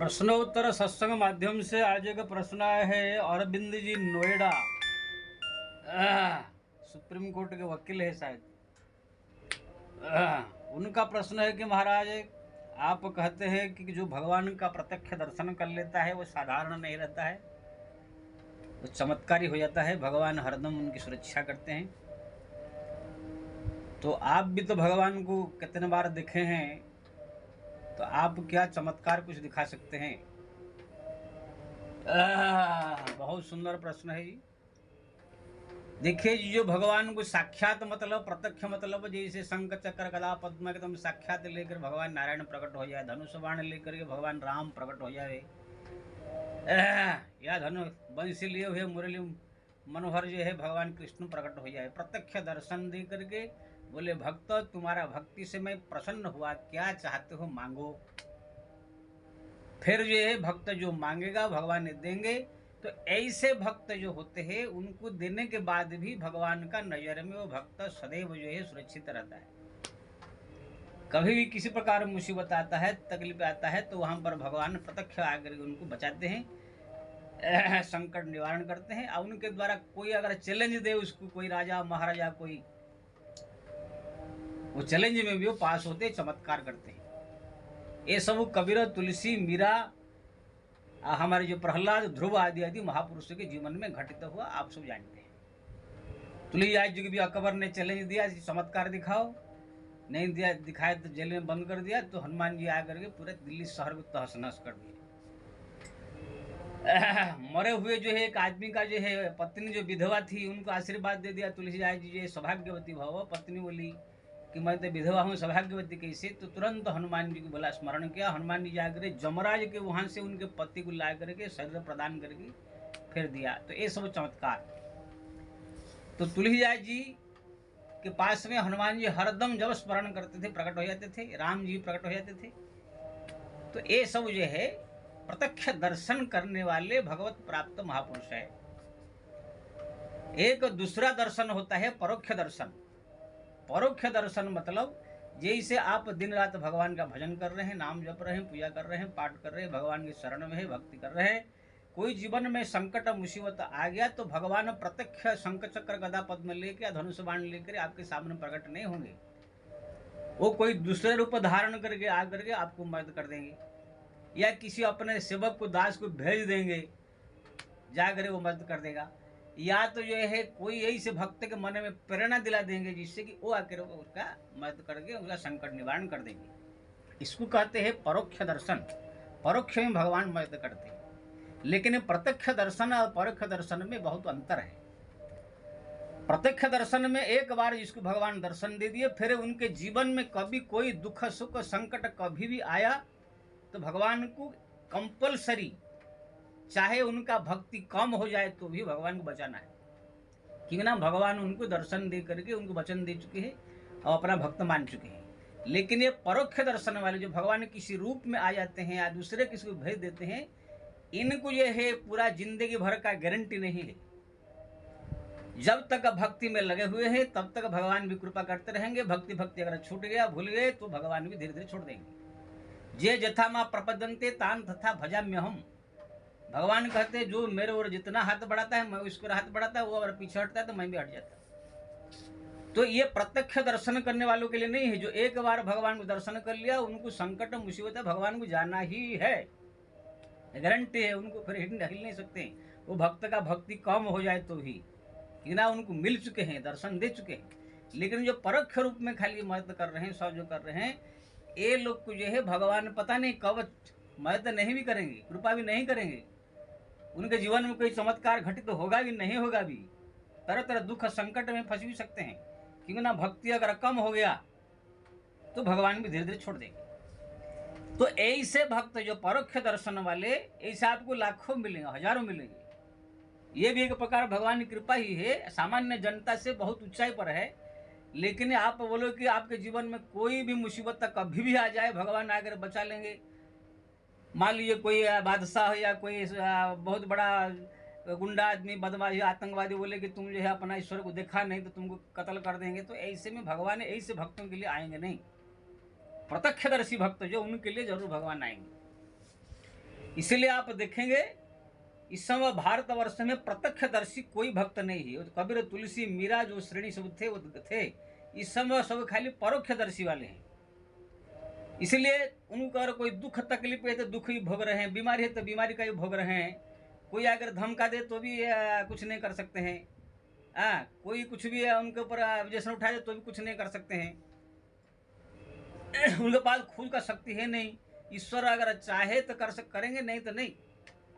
प्रश्नोत्तर सत्संग माध्यम से आज एक प्रश्न आया है। अरविंद जी नोएडा सुप्रीम कोर्ट के वकील है शायद। उनका प्रश्न है कि महाराज, आप कहते हैं कि जो भगवान का प्रत्यक्ष दर्शन कर लेता है वो साधारण नहीं रहता है, वो चमत्कारी हो जाता है। भगवान हरदम उनकी सुरक्षा करते हैं। तो आप भी तो भगवान को कितने बार देखे हैं, तो आप क्या चमत्कार कुछ दिखा सकते हैं? बहुत सुंदर प्रश्न है जी। देखिए जी, जो भगवान को साक्षात मतलब प्रत्यक्ष मतलब जैसे शंख चक्र गदा पद्म एकदम साक्षात लेकर भगवान नारायण प्रकट हो जाए, धनुष बाण लेकर के भगवान राम प्रकट हो जाए, या धनु बंसी लिए हुए मुरली मनोहर जो है भगवान कृष्ण प्रकट हो जाए, प्रत्यक्ष दर्शन दे करके बोले भक्त तुम्हारा भक्ति से मैं प्रसन्न हुआ, क्या चाहते हो मांगो। फिर जो है भक्त जो मांगेगा भगवान ने देंगे। तो ऐसे भक्त जो होते हैं उनको देने के बाद भी भगवान का नजर में वो भक्त सदैव जो है सुरक्षित रहता है। कभी भी किसी प्रकार मुसीबत आता है, तकलीफ आता है, तो वहां पर भगवान प्रत्यक्ष आकर उनको बचाते हैं, संकट निवारण करते हैं। और उनके द्वारा कोई अगर चैलेंज दे उसको, कोई राजा महाराजा कोई, वो चैलेंज में भी वो पास होते, चमत्कार करते हैं। ये सब कबीर, तुलसी, मीरा, हमारे जो प्रहलाद, ध्रुव आदि आदि महापुरुषों के जीवन में घटित हुआ, आप सब जानते हैं। तुलसीदास जी को भी अकबर ने चैलेंज दिया, चमत्कार दिखाओ, नहीं दिया, दिखाए तो जेल में बंद कर दिया। तो हनुमान जी आकर के पूरे दिल्ली शहर को तहस नहस कर दिया। मरे हुए जो है एक आदमी का जो है पत्नी जो विधवा थी, उनको आशीर्वाद दे दिया तुलसीदास जी, जो सौभाग्यवती भव। पत्नी बोली कि मैं तो विधवा हूँ, सौभाग्यवती कैसे? तो तुरंत हनुमान जी को बोला, स्मरण किया। हनुमान जी जाकर जमराज के वहां से उनके पति को ला करके शरीर प्रदान करके फिर दिया। तो ये सब चमत्कार। तो तुलसीदास जी के पास में हनुमान जी हरदम जब स्मरण करते थे प्रकट हो जाते थे, राम जी प्रकट हो जाते थे। तो ये सब जो है प्रत्यक्ष दर्शन करने वाले भगवत प्राप्त महापुरुष है। एक दूसरा दर्शन होता है परोक्ष दर्शन। परोक्ष दर्शन मतलब जैसे आप दिन रात भगवान का भजन कर रहे हैं, नाम जप रहे हैं, पूजा कर रहे हैं, पाठ कर रहे हैं, भगवान की शरण में है, भक्ति कर रहे हैं, कोई जीवन में संकट मुसीबत आ गया तो भगवान प्रत्यक्ष शंख चक्र गदा पद्म लेकर या धनुष बाण लेकर आपके सामने प्रकट नहीं होंगे। वो कोई दूसरे रूप धारण करके आकर के आपको मदद कर देंगे, या किसी अपने सेवक को, दास को भेज देंगे, जाकर वो मदद कर देगा। या तो जो है कोई यही से भक्त के मन में प्रेरणा दिला देंगे जिससे कि वो आकर उसका मदद करके उसका संकट निवारण कर देंगे। इसको कहते हैं परोक्ष दर्शन। परोक्ष में भगवान मदद करते हैं, लेकिन प्रत्यक्ष दर्शन और परोक्ष दर्शन में बहुत अंतर है। प्रत्यक्ष दर्शन में एक बार जिसको भगवान दर्शन दे दिए, फिर उनके जीवन में कभी कोई दुख सुख संकट कभी भी आया तो भगवान को कंपलसरी, चाहे उनका भक्ति कम हो जाए तो भी भगवान को बचाना है, क्योंकि ना भगवान उनको दर्शन दे करके उनको वचन दे चुके हैं और अपना भक्त मान चुके हैं। लेकिन ये परोक्ष दर्शन वाले जो भगवान किसी रूप में आ जाते हैं या दूसरे किसी को भेज देते हैं, इनको ये है पूरा जिंदगी भर का गारंटी नहीं है। जब तक भक्ति में लगे हुए हैं तब तक भगवान भी कृपा करते रहेंगे। भक्ति भक्ति अगर छूट गया, भूल गए, तो भगवान भी धीरे धीरे छोड़ देंगे। जे जथा माँ प्रपदंते तान तथा भजाम्य हम। भगवान कहते जो मेरे ओर जितना हाथ बढ़ाता है मैं उसको हाथ बढ़ाता है, वो अगर पीछे हटता है तो मैं भी हट जाता। तो ये प्रत्यक्ष दर्शन करने वालों के लिए नहीं है। जो एक बार भगवान को दर्शन कर लिया उनको संकट मुसीबत है भगवान को जाना ही है, गारंटी है, उनको फिर हिल नहीं सकते। वो भक्त का भक्ति कम हो जाए तो भी, कि ना उनको मिल चुके हैं, दर्शन दे चुके हैं। लेकिन जो परोक्ष रूप में खाली मदद कर रहे हैं, सब जो कर रहे हैं, ये लोग को जो है भगवान पता नहीं कब मदद नहीं भी करेंगे, कृपा भी नहीं करेंगे, उनके जीवन में कोई चमत्कार घटित तो होगा भी नहीं होगा भी, तरह तरह दुख संकट में फंस भी सकते हैं। क्योंकि ना भक्ति अगर कम हो गया तो भगवान भी धीरे धीरे छोड़ देंगे। तो ऐसे भक्त जो परोक्ष दर्शन वाले, ऐसे आपको लाखों मिलेंगे, हजारों मिलेंगे। ये भी एक प्रकार भगवान की कृपा ही है, सामान्य जनता से बहुत ऊंचाई पर है। लेकिन आप बोलो कि आपके जीवन में कोई भी मुसीबत तक कभी भी आ जाए, भगवान आकर बचा लेंगे। मान लीजिए कोई बादशाह या कोई बहुत बड़ा गुंडा आदमी, बदमाश, आतंकवादी बोले कि तुम जो है अपना ईश्वर को देखा नहीं तो तुमको कत्ल कर देंगे, तो ऐसे में भगवान ऐसे भक्तों के लिए आएंगे नहीं। प्रत्यक्षदर्शी भक्त जो, उनके लिए जरूर भगवान आएंगे। इसलिए आप देखेंगे इस समय भारतवर्ष में प्रत्यक्षदर्शी कोई भक्त नहीं है। कबीर, तुलसी, मीरा जो श्रेणी सब थे वो थे, इस समय सब खाली परोक्षदर्शी वाले हैं। इसलिए उनको अगर कोई दुख तकलीफ है तो दुख ही भोग रहे हैं, बीमारी है तो बीमारी का ही भोग रहे हैं। कोई अगर धमका दे तो भी कुछ नहीं कर सकते हैं। कोई कुछ भी उनके ऊपर ऑब्जेक्शन उठाए तो भी कुछ नहीं कर सकते हैं। उनके पास खुद का शक्ति है नहीं। ईश्वर अगर चाहे तो करेंगे, नहीं तो नहीं।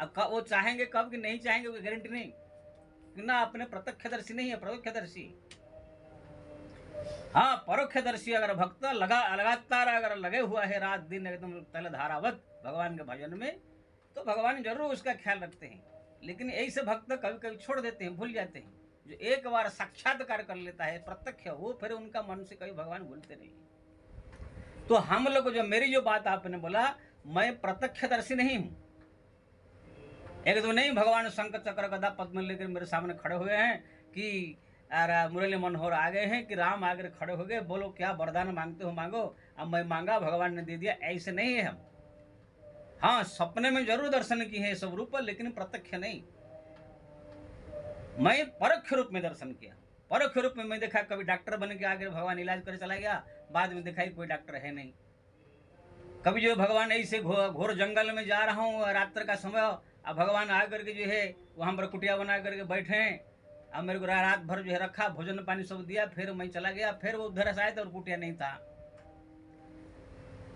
अब वो चाहेंगे कब कि नहीं चाहेंगे कोई गारंटी नहीं, ना अपने प्रत्यक्षदर्शी नहीं है, परोक्षदर्शी। हाँ, परोक्षदर्शी अगर भक्त लगातार अगर लगे हुआ है रात दिन एकदम तल धारावत भगवान के भजन में, तो भगवान जरूर उसका ख्याल रखते हैं। लेकिन ऐसे भक्त कभी कभी छोड़ देते हैं, भूल जाते हैं। जो एक बार साक्षात्कार कर लेता है प्रत्यक्ष, वो फिर उनका मन से कभी भगवान भूलते नहीं। तो हम लोग जो मेरी जो बात आपने बोला, मैं प्रत्यक्षदर्शी नहीं हूं। एक तो नहीं भगवान शंख चक्र गदा पद्म लेकर मेरे सामने खड़े हुए हैं कि मुरली मनोहर आ गए हैं कि राम आकर खड़े हो गए, बोलो क्या वरदान मांगते हो मांगो, अब मैं मांगा भगवान ने दे दिया, ऐसे नहीं है हम। हाँ, सपने में जरूर दर्शन किए हैं सब रूप, लेकिन प्रत्यक्ष नहीं। मैं परोक्ष रूप में दर्शन किया। परोक्ष रूप में मैं देखा कभी डॉक्टर बन के आकर भगवान इलाज कर चला गया, बाद में देखा कोई डॉक्टर है नहीं। कभी जो भगवान ऐसे घोर जंगल में जा रहा हूँ रात्र का समय, अब भगवान आकर के जो है वहां पर कुटिया बना करके बैठे हैं, अब मेरे को रात भर जो है रखा, भोजन पानी सब दिया, फिर मैं चला गया, फिर वो उधर से आया और कुटिया नहीं था।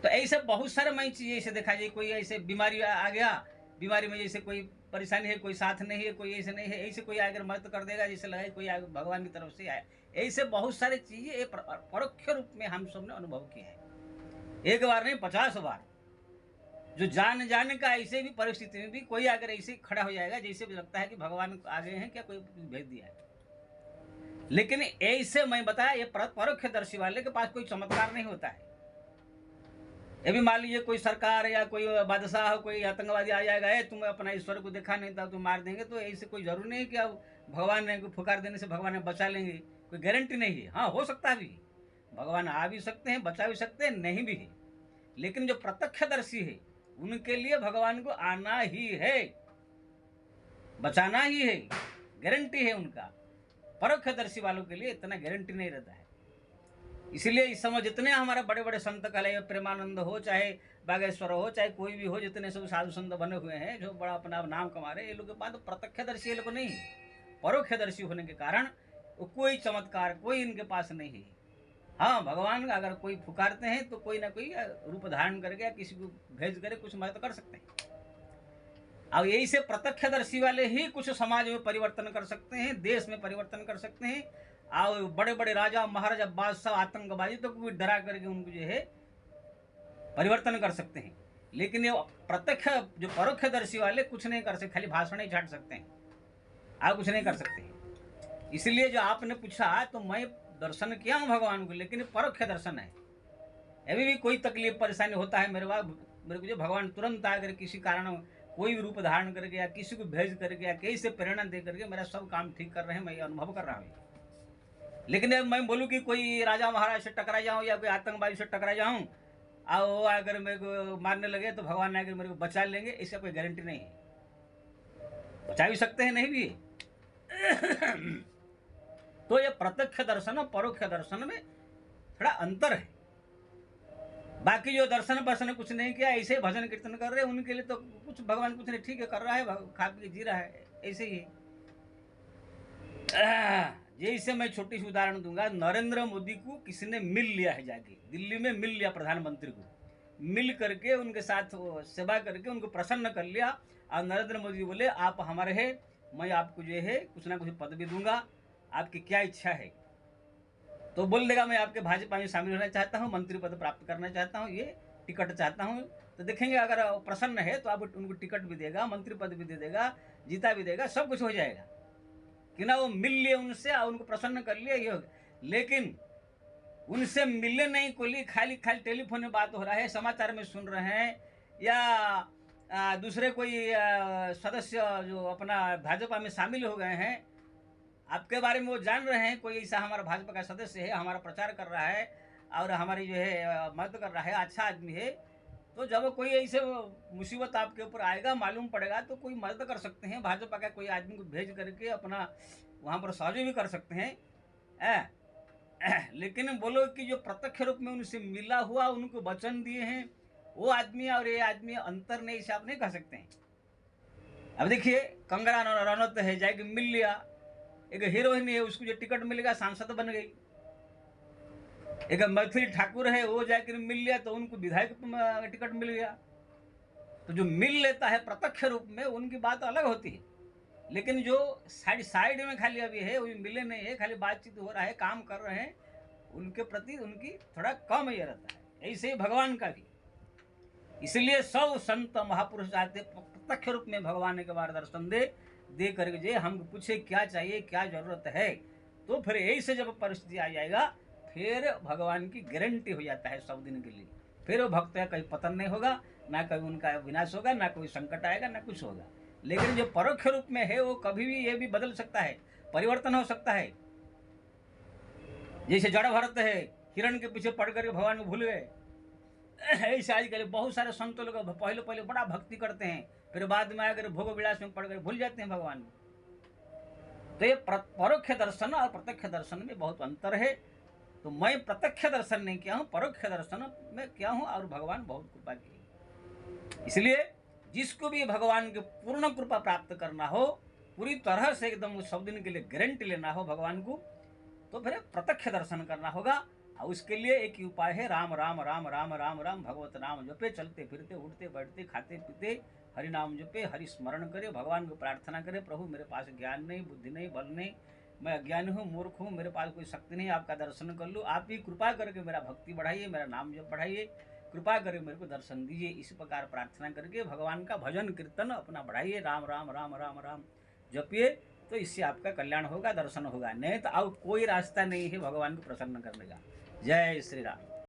तो ऐसे बहुत सारे मैं चीजें ऐसे देखा जाए। कोई ऐसे बीमारी आ गया, बीमारी में जैसे कोई परेशानी है, कोई साथ नहीं है, कोई ऐसे नहीं है, ऐसे कोई आकर मदद कर देगा, जैसे लगा कोई भगवान की तरफ से आया। ऐसे बहुत सारी चीजें परोक्ष रूप में हम सबने अनुभव किया है, एक बार नहीं 50 बार। जो जाने का ऐसे भी परिस्थिति में भी कोई अगर ऐसे खड़ा हो जाएगा जैसे भी लगता है कि भगवान आ गए हैं, क्या कोई भेज दिया है। लेकिन ऐसे मैं बताया, ये परोक्षदर्शी वाले के पास कोई चमत्कार नहीं होता है। ये भी मान लीजिए कोई सरकार या कोई बादशाह, कोई आतंकवादी आ जाएगा, है तुम अपना ईश्वर को देखा नहीं था तो मार देंगे, तो ऐसे कोई जरूरी नहीं कि अब भगवान ने फुकार देने से भगवान ने बचा लेंगे, कोई गारंटी नहीं है। हाँ, हो सकता है भी, भगवान आ भी सकते हैं, बचा भी सकते हैं, नहीं भी है। लेकिन जो प्रत्यक्षदर्शी है उनके लिए भगवान को आना ही है, बचाना ही है, गारंटी है उनका। परोक्षदर्शी वालों के लिए इतना गारंटी नहीं रहता है। इसलिए इस समय जितने हमारे बड़े बड़े संत कले, प्रेमानंद हो, चाहे बागेश्वर हो, चाहे कोई भी हो, जितने सब साधु संत बने हुए हैं जो बड़ा अपना नाम कमा रहे, ये लोग के पास तो प्रत्यक्षदर्शी लोग नहीं है। परोक्षदर्शी होने के कारण कोई चमत्कार कोई इनके पास नहीं है। हाँ, भगवान अगर कोई पुकारते हैं तो कोई ना कोई रूप धारण करके या किसी को भेज कर कुछ मदद कर सकते हैं। अब यही से प्रत्यक्षदर्शी वाले ही कुछ समाज में परिवर्तन कर सकते हैं, देश में परिवर्तन कर सकते हैं। और बड़े बड़े राजा महाराजा बादशाह आतंकवादी तो कोई डरा करके उनको जो है परिवर्तन कर सकते हैं। लेकिन ये प्रत्यक्ष जो परोक्षदर्शी वाले कुछ नहीं कर सकते, खाली भाषण ही छाट सकते हैं, आप कुछ नहीं कर सकते। इसलिए जो आपने पूछा, तो मैं दर्शन किया हूँ भगवान को, लेकिन परोक्ष दर्शन है। अभी भी कोई तकलीफ परेशानी होता है मेरे को, जो भगवान तुरंत आकर किसी कारण कोई भी रूप धारण करके या किसी को भेज करके या कहीं से प्रेरणा दे करके मेरा सब काम ठीक कर रहे हैं, मैं अनुभव कर रहा हूँ। लेकिन अब मैं बोलूँ कि कोई राजा महाराज से टकरा जाऊँ या कोई आतंकवादी से टकरा जाऊँ और वो अगर मेरे को मारने लगे तो भगवान आकर मेरे को बचा लेंगे, इसका कोई गारंटी नहीं है। बचा भी सकते हैं, नहीं भी। तो ये प्रत्यक्ष दर्शन और परोक्ष दर्शन में थोड़ा अंतर है। बाकी जो दर्शन वर्शन कुछ नहीं किया, ऐसे भजन कीर्तन कर रहे हैं, उनके लिए तो कुछ भगवान कुछ नहीं, ठीक है कर रहा है, खा पी जी रहा है, ऐसे ही। जैसे मैं छोटी सी उदाहरण दूंगा, नरेंद्र मोदी को किसी ने मिल लिया है, जाके दिल्ली में मिल लिया प्रधानमंत्री को, मिल करके उनके साथ सेवा करके उनको प्रसन्न कर लिया। और नरेंद्र मोदी बोले आप हमारे हैं, मैं आपको जो है कुछ ना कुछ पदवी दूंगा, आपकी क्या इच्छा है। तो बोल देगा मैं आपके भाजपा में शामिल होना चाहता हूँ, मंत्री पद प्राप्त करना चाहता हूँ, ये टिकट चाहता हूँ। तो देखेंगे अगर प्रसन्न है तो आप उनको टिकट भी देगा, मंत्री पद भी दे देगा, जीता भी देगा, सब कुछ हो जाएगा कि ना। वो मिल लिए उनसे और उनको प्रसन्न कर लिया, ये हो गया। लेकिन उनसे मिलने नहीं को लिए खाली टेलीफोन में बात हो रहा है, समाचार में सुन रहे हैं, या दूसरे कोई सदस्य जो अपना भाजपा में शामिल हो गए हैं, आपके बारे में वो जान रहे हैं, कोई ऐसा हमारा भाजपा का सदस्य है, हमारा प्रचार कर रहा है और हमारी जो है मदद कर रहा है, अच्छा आदमी है, तो जब कोई ऐसे मुसीबत आपके ऊपर आएगा, मालूम पड़ेगा, तो कोई मदद कर सकते हैं, भाजपा का कोई आदमी को भेज करके अपना वहाँ पर सहयोग भी कर सकते हैं। लेकिन बोलो कि जो प्रत्यक्ष रूप में उनसे मिला हुआ, उनको वचन दिए हैं, वो आदमी और ये आदमी अंतर नहीं, इसे आप नहीं कह सकते हैं। अब देखिए, कंगना रनौत है, जाके मिल लिया, एक हीरोइन है, उसको जो टिकट मिल गया, सांसद बन गई। एक मैथिली ठाकुर है, वो जाकर मिल लिया तो उनको विधायक टिकट मिल गया। तो जो मिल लेता है प्रत्यक्ष रूप में, उनकी बात अलग होती है। लेकिन जो साइड साइड में खाली अभी है, वो मिले नहीं है, खाली बातचीत हो रहा है, काम कर रहे हैं, उनके प्रति उनकी थोड़ा कम ये रहता है। ऐसे ही भगवान का भी। इसलिए सब संत महापुरुष चाहते प्रत्यक्ष रूप में भगवान के बारे दर्शन दे करके जे हमको पूछे क्या चाहिए, क्या जरूरत है, तो फिर ऐसे जब परिस्थिति आ जाएगा, फिर भगवान की गारंटी हो जाता है सब दिन के लिए। फिर वो भक्त का कहीं पतन नहीं होगा, ना कभी उनका विनाश होगा, ना कोई संकट आएगा, ना कुछ होगा। लेकिन जो परोक्ष रूप में है, वो कभी भी ये भी बदल सकता है, परिवर्तन हो सकता है। जैसे जड़ भरत है, हिरण के पीछे पड़ करके भगवान को भूल गए। ऐसे आजकल बहुत सारे संत लोग पहले पहले बड़ा भक्ति करते हैं, फिर बाद में आकर भोग विलास में पड़ कर भूल जाते हैं भगवान को। तो ये परोक्ष दर्शन और प्रत्यक्ष दर्शन में बहुत अंतर है। तो मैं प्रत्यक्ष दर्शन नहीं किया हूँ, परोक्ष दर्शन में किया हूँ, और भगवान बहुत कृपा की। इसलिए जिसको भी भगवान की पूर्ण कृपा प्राप्त करना हो, पूरी तरह से एकदम सब दिन के लिए गारंटी लेना हो भगवान को, तो फिर प्रत्यक्ष दर्शन करना होगा। और उसके लिए एक ही उपाय है, राम राम राम राम राम राम भगवत नाम जपे, चलते फिरते उठते बैठते खाते पीते हरि नाम जपे, हरि स्मरण करे, भगवान को प्रार्थना करे, प्रभु मेरे पास ज्ञान नहीं, बुद्धि नहीं, बल नहीं, मैं अज्ञानी हूँ, मूर्ख हूँ, मेरे पास कोई शक्ति नहीं, आपका दर्शन कर लूँ, आप ही कृपा करके मेरा भक्ति बढ़ाइए, मेरा नाम जप बढ़ाइए, कृपा करके मेरे को दर्शन दीजिए। इस प्रकार प्रार्थना करके भगवान का भजन कीर्तन अपना बढ़ाइए, राम राम राम राम राम जपिए, तो इससे आपका कल्याण होगा, दर्शन होगा। नहीं तो और कोई रास्ता नहीं है भगवान को प्रसन्न करने का। जय श्री राम।